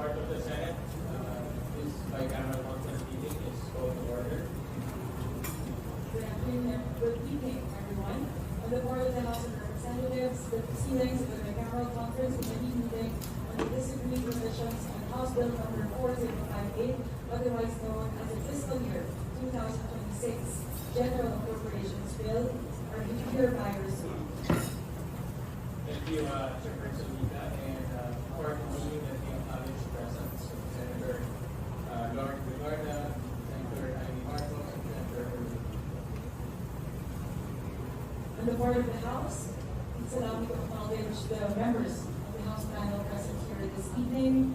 part of the Senate. This bicameral conference meeting is called to order. Good evening, everyone. On the part of the House of Representatives, the proceedings of the bicameral conference committee meeting on the disagreed provisions on House Bill number 4058, otherwise known as the Fiscal Year 2026 General Appropriations Bill, are hereby resumed. Thank you, Chairperson Vita, and for continuing that we acknowledge the presence of Senator Lord Vigarda, Senator Ivy Marcos, and Senator Erwin. On the part of the House, please allow me to acknowledge the members of the House panel present here this evening.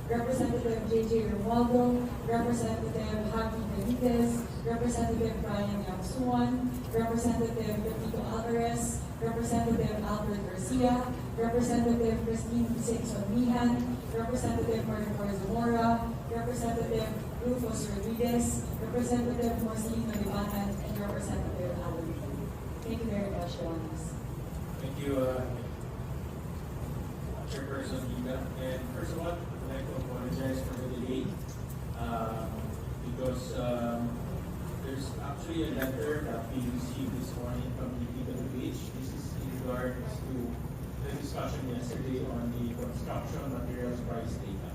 Representative J.J. Romualdo, Representative Javi Benitez, Representative Brian Yamsuan, Representative Benito Alvarez, Representative Albert Garcia, Representative Christine Singson Mihan, Representative Maricor Zamora, Representative Rufus Rodriguez, Representative Marcelino Libanan, and Representative Alan. Thank you very much, Your Honors. Thank you, Chairperson Vita. And first of all, I'd like to apologize for the delay because there's actually a letter that we received this morning from the PWH. This is in regards to the discussion yesterday on the construction materials price data.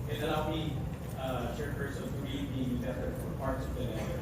And allow me, Chairperson, to read the letter for parts of the letter.